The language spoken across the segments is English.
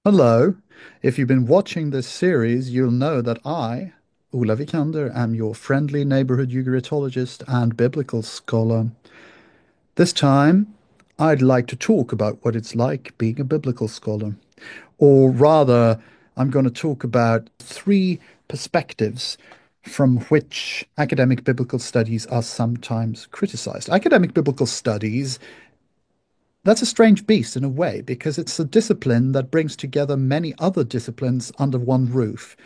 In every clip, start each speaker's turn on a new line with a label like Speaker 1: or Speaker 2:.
Speaker 1: Hello. If you've been watching this series, you'll know that I, Ola Vikander, am your friendly neighborhood Ugaritologist and biblical scholar. This time, I'd like to talk about what it's like being a biblical scholar. Or rather, I'm going to talk about three perspectives from which academic biblical studies are sometimes criticized. Academic biblical studies, that's a strange beast in a way, because it's a discipline that brings together many other disciplines under one roof.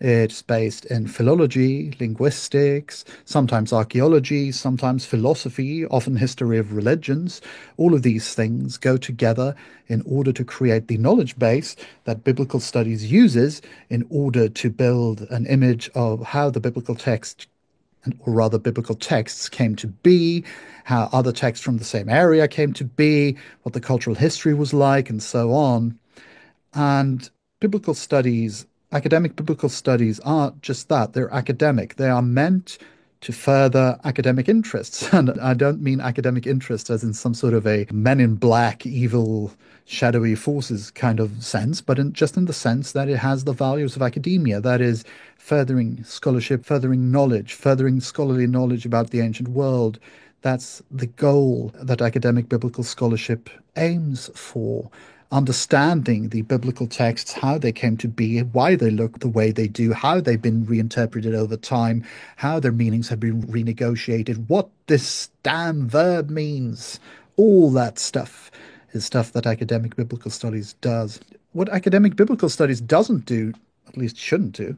Speaker 1: It's based in philology, linguistics, sometimes archaeology, sometimes philosophy, often history of religions. All of these things go together in order to create the knowledge base that biblical studies uses in order to build an image of how the biblical text or rather biblical texts came to be, how other texts from the same area came to be, what the cultural history was like, and so on. And biblical studies, academic biblical studies aren't just that, they're academic. They are meant to further academic interests. And I don't mean academic interests as in some sort of a men in black, evil, shadowy forces kind of sense, but just in the sense that it has the values of academia, that is, furthering scholarship, furthering knowledge, furthering scholarly knowledge about the ancient world. That's the goal that academic biblical scholarship aims for, understanding the biblical texts, how they came to be, why they look the way they do, how they've been reinterpreted over time, how their meanings have been renegotiated, what this damn verb means. All that stuff is stuff that academic biblical studies does. What academic biblical studies doesn't do, at least shouldn't do,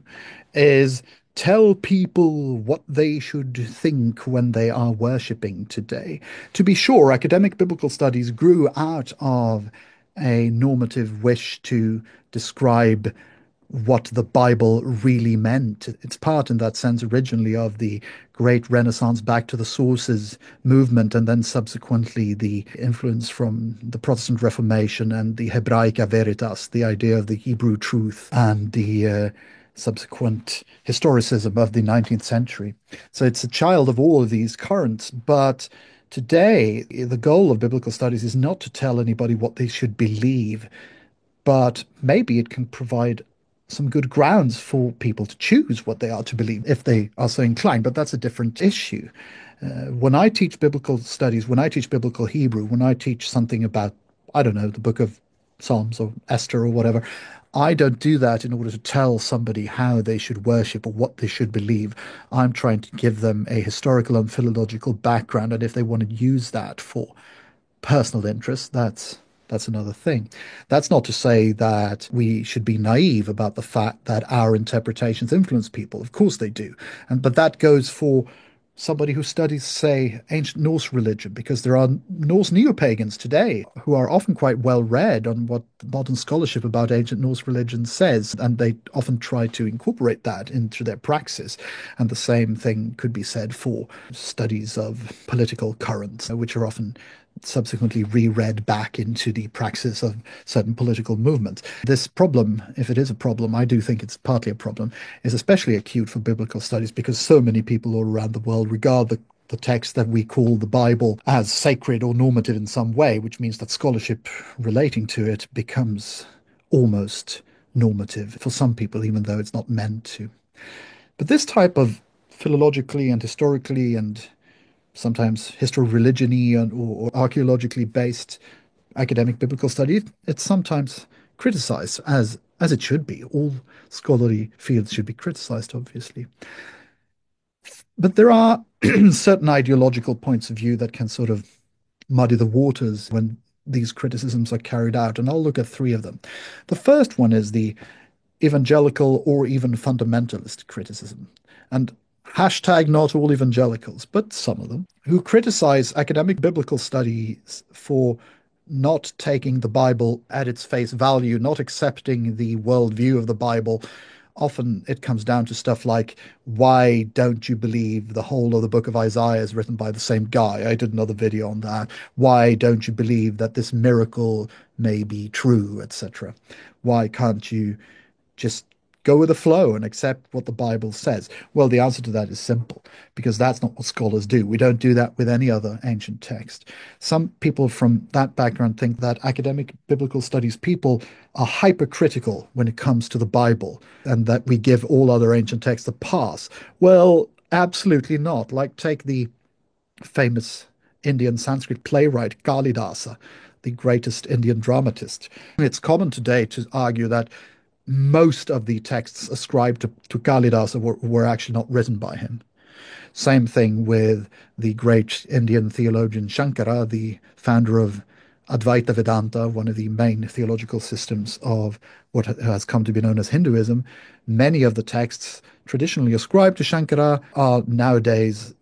Speaker 1: is tell people what they should think when they are worshipping today. To be sure, academic biblical studies grew out of a normative wish to describe what the Bible really meant. It's part, in that sense, originally of the great Renaissance back to the sources movement, and then subsequently the influence from the Protestant Reformation and the Hebraica Veritas, the idea of the Hebrew truth, and the subsequent historicism of the 19th century. So it's a child of all of these currents, but today, the goal of biblical studies is not to tell anybody what they should believe, but maybe it can provide some good grounds for people to choose what they are to believe if they are so inclined. But that's a different issue. When I teach biblical studies, when I teach biblical Hebrew, when I teach something about, I don't know, the book of Psalms or Esther or whatever, I don't do that in order to tell somebody how they should worship or what they should believe. I'm trying to give them a historical and philological background, and if they want to use that for personal interest, that's another thing. That's not to say that we should be naive about the fact that our interpretations influence people. Of course they do. But that goes for somebody who studies, say, ancient Norse religion, because there are Norse neo-pagans today who are often quite well read on what modern scholarship about ancient Norse religion says, and they often try to incorporate that into their praxis. And the same thing could be said for studies of political currents, which are often subsequently reread back into the praxis of certain political movements. This problem, if it is a problem, I do think it's partly a problem, is especially acute for biblical studies because so many people all around the world regard the text that we call the Bible as sacred or normative in some way, which means that scholarship relating to it becomes almost normative for some people, even though it's not meant to. But this type of philologically and historically and sometimes historeligiony or archaeologically based academic biblical study, it's sometimes criticized as it should be. All scholarly fields should be criticized, obviously. But there are certain ideological points of view that can sort of muddy the waters when these criticisms are carried out, and I'll look at three of them. The first one is the evangelical or even fundamentalist criticism. And hashtag not all evangelicals, but some of them, who criticize academic biblical studies for not taking the Bible at its face value, not accepting the worldview of the Bible. Often it comes down to stuff like, why don't you believe the whole of the book of Isaiah is written by the same guy? I did another video on that. Why don't you believe that this miracle may be true, etc.? Why can't you just go with the flow and accept what the Bible says? Well, the answer to that is simple, because that's not what scholars do. We don't do that with any other ancient text. Some people from that background think that academic biblical studies people are hypercritical when it comes to the Bible and that we give all other ancient texts a pass. Well, absolutely not. Like, take the famous Indian Sanskrit playwright Kalidasa, the greatest Indian dramatist. It's common today to argue that most of the texts ascribed to Kalidasa were actually not written by him. Same thing with the great Indian theologian Shankara, the founder of Advaita Vedanta, one of the main theological systems of what has come to be known as Hinduism. Many of the texts traditionally ascribed to Shankara are nowadays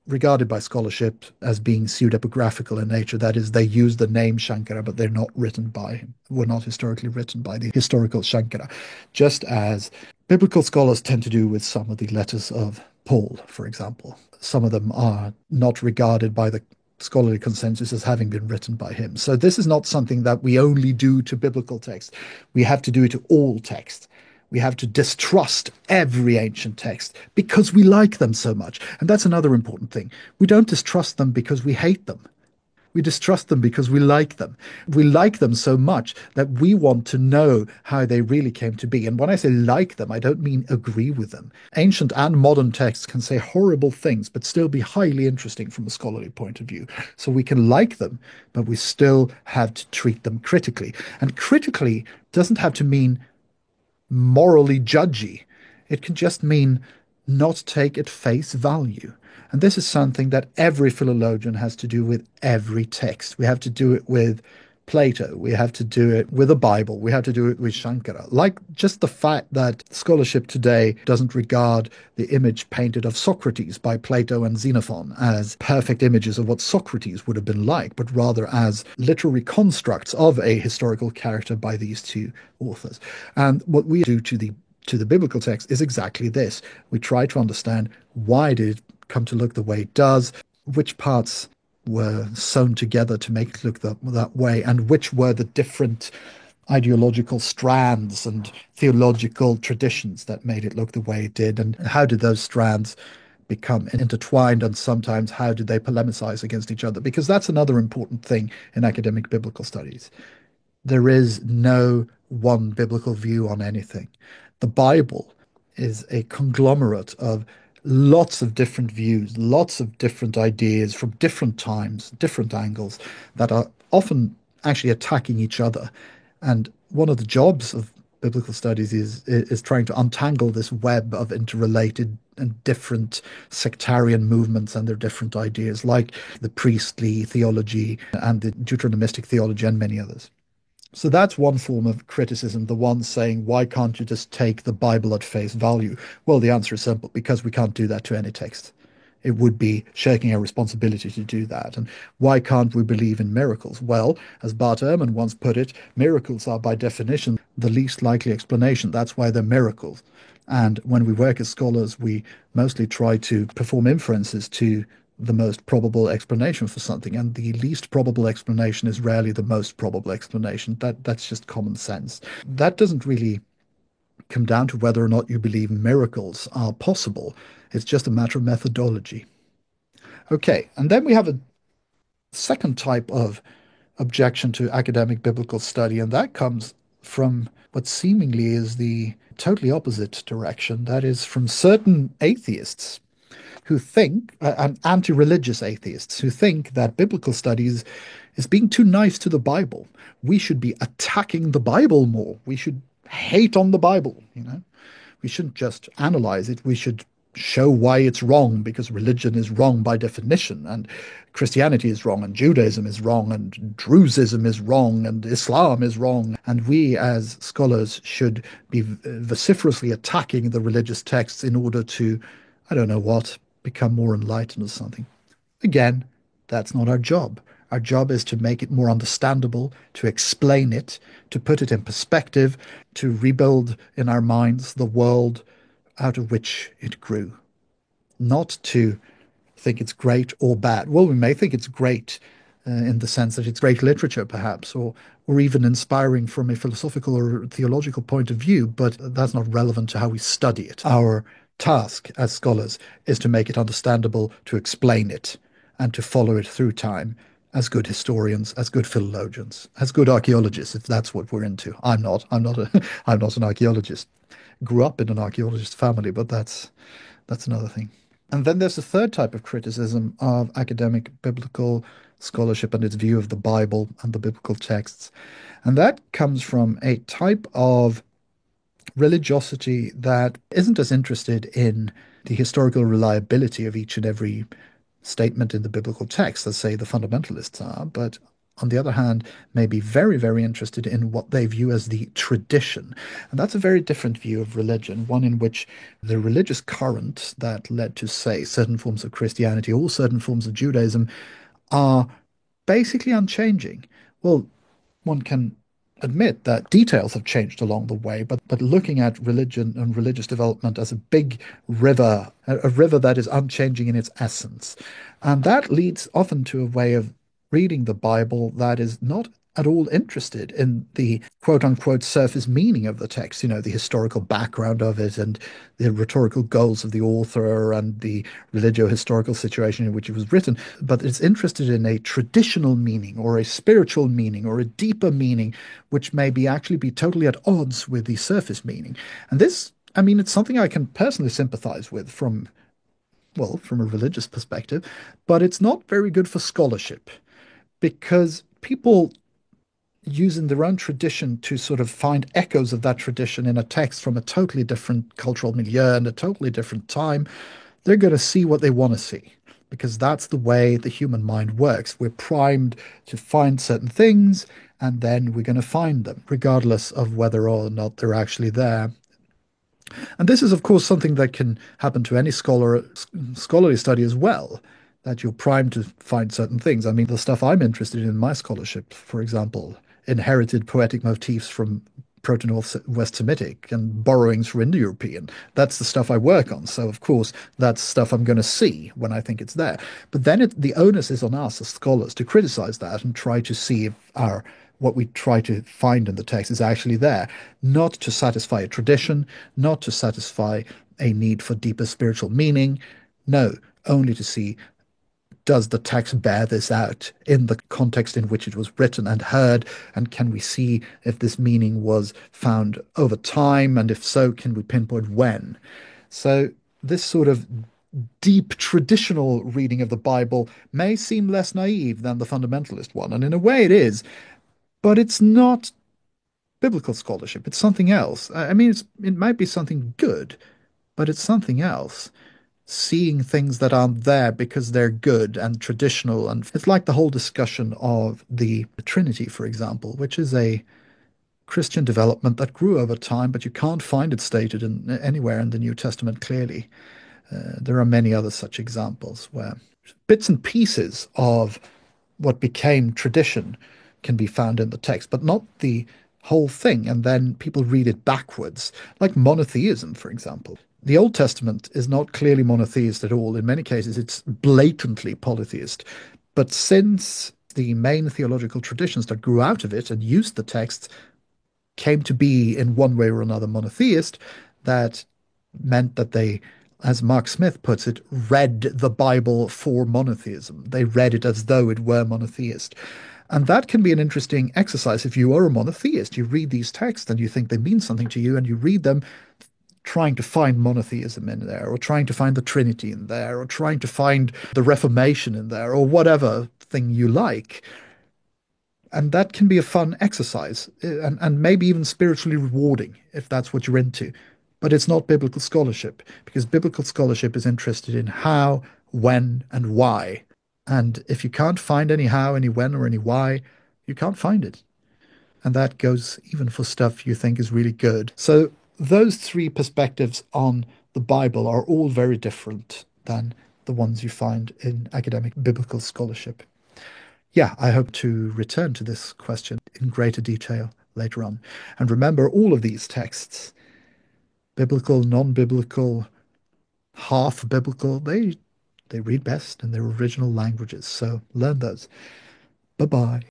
Speaker 1: regarded by scholarship as being pseudepigraphical in nature. That is, they use the name Shankara, but they're not written by him, were not historically written by the historical Shankara, just as biblical scholars tend to do with some of the letters of Paul, for example. Some of them are not regarded by the scholarly consensus as having been written by him. So this is not something that we only do to biblical text. We have to do it to all texts. We have to distrust every ancient text because we like them so much. And that's another important thing. We don't distrust them because we hate them. We distrust them because we like them. We like them so much that we want to know how they really came to be. And when I say like them, I don't mean agree with them. Ancient and modern texts can say horrible things, but still be highly interesting from a scholarly point of view. So we can like them, but we still have to treat them critically. And critically doesn't have to mean morally judgy. It can just mean not take at face value. And this is something that every philologian has to do with every text. We have to do it with Plato. We have to do it with the Bible. We have to do it with Shankara. Like just the fact that scholarship today doesn't regard the image painted of Socrates by Plato and Xenophon as perfect images of what Socrates would have been like, but rather as literary constructs of a historical character by these two authors. And what we do to the biblical text is exactly this. We try to understand why did it come to look the way it does, which parts were sewn together to make it look that way, and which were the different ideological strands and theological traditions that made it look the way it did, and how did those strands become intertwined, and sometimes how did they polemicize against each other? Because that's another important thing in academic biblical studies. There is no one biblical view on anything. The Bible is a conglomerate of lots of different views, lots of different ideas from different times, different angles that are often actually attacking each other. And one of the jobs of biblical studies is trying to untangle this web of interrelated and different sectarian movements and their different ideas, like the priestly theology and the Deuteronomistic theology and many others. So that's one form of criticism, the one saying, why can't you just take the Bible at face value? Well, the answer is simple, because we can't do that to any text. It would be shirking our responsibility to do that. And why can't we believe in miracles? Well, as Bart Ehrman once put it, miracles are by definition the least likely explanation. That's why they're miracles. And when we work as scholars, we mostly try to perform inferences to the most probable explanation for something, and the least probable explanation is rarely the most probable explanation. That's just common sense. That doesn't really come down to whether or not you believe miracles are possible. It's just a matter of methodology. Okay, and then we have a second type of objection to academic biblical study, and that comes from what seemingly is the totally opposite direction. That is from certain atheists who think, and anti-religious atheists, who think that biblical studies is being too nice to the Bible. We should be attacking the Bible more. We should hate on the Bible, you know. We shouldn't just analyze it. We should show why it's wrong, because religion is wrong by definition, and Christianity is wrong, and Judaism is wrong, and Druzism is wrong, and Islam is wrong. And we as scholars should be vociferously attacking the religious texts in order to, I don't know what, become more enlightened or something. Again, that's not our job. Our job is to make it more understandable, to explain it, to put it in perspective, to rebuild in our minds the world out of which it grew. Not to think it's great or bad. Well, we may think it's great in the sense that it's great literature, perhaps, or even inspiring from a philosophical or theological point of view, but that's not relevant to how we study it. Our task as scholars is to make it understandable, to explain it, and to follow it through time as good historians, as good philologians, as good archaeologists, if that's what we're into. I'm not. I'm not a. I'm not an archaeologist. Grew up in an archaeologist family, but that's another thing. And then there's a third type of criticism of academic biblical scholarship and its view of the Bible and the biblical texts. And that comes from a type of religiosity that isn't as interested in the historical reliability of each and every statement in the biblical text as, say, the fundamentalists are, but on the other hand, may be very, very interested in what they view as the tradition. And that's a very different view of religion, one in which the religious current that led to, say, certain forms of Christianity or certain forms of Judaism are basically unchanging. Well, one can admit that details have changed along the way, but looking at religion and religious development as a big river, a river that is unchanging in its essence. And that leads often to a way of reading the Bible that is not at all interested in the quote unquote surface meaning of the text, the historical background of it and the rhetorical goals of the author and the religio-historical situation in which it was written, but it's interested in a traditional meaning or a spiritual meaning or a deeper meaning, which may be actually be totally at odds with the surface meaning. And this, I mean, it's something I can personally sympathize with from, well, from a religious perspective, but it's not very good for scholarship because people using their own tradition to sort of find echoes of that tradition in a text from a totally different cultural milieu and a totally different time, they're going to see what they want to see because that's the way the human mind works. We're primed to find certain things and then we're going to find them, regardless of whether or not they're actually there. And this is, of course, something that can happen to any scholarly study as well, that you're primed to find certain things. I mean, the stuff I'm interested in my scholarship, for example, inherited poetic motifs from Proto-Northwest Semitic and borrowings from Indo-European. That's the stuff I work on. So, of course, that's stuff I'm going to see when I think it's there. But then the onus is on us as scholars to criticize that and try to see if what we try to find in the text is actually there, not to satisfy a tradition, not to satisfy a need for deeper spiritual meaning. No, only to see, does the text bear this out in the context in which it was written and heard? And can we see if this meaning was found over time? And if so, can we pinpoint when? So this sort of deep traditional reading of the Bible may seem less naive than the fundamentalist one. And in a way it is, but it's not biblical scholarship. It's something else. I mean, it might be something good, but it's something else. Seeing things that aren't there because they're good and traditional. And it's like the whole discussion of the Trinity, for example, which is a Christian development that grew over time, but you can't find it stated anywhere in the New Testament clearly. There are many other such examples where bits and pieces of what became tradition can be found in the text, but not the whole thing. And then people read it backwards, like monotheism, for example. The Old Testament is not clearly monotheist at all. In many cases, it's blatantly polytheist. But since the main theological traditions that grew out of it and used the text came to be in one way or another monotheist, that meant that they, as Mark Smith puts it, read the Bible for monotheism. They read it as though it were monotheist. And that can be an interesting exercise if you are a monotheist. You read these texts and you think they mean something to you, and you read them trying to find monotheism in there, or trying to find the Trinity in there, or trying to find the Reformation in there, or whatever thing you like. And that can be a fun exercise and maybe even spiritually rewarding if that's what you're into. But it's not biblical scholarship because biblical scholarship is interested in how, when, and why. And if you can't find any how, any when, or any why, you can't find it. And that goes even for stuff you think is really good. So those three perspectives on the Bible are all very different than the ones you find in academic biblical scholarship. Yeah, I hope to return to this question in greater detail later on. And remember, all of these texts, biblical, non-biblical, half-biblical, they read best in their original languages. So learn those. Bye bye.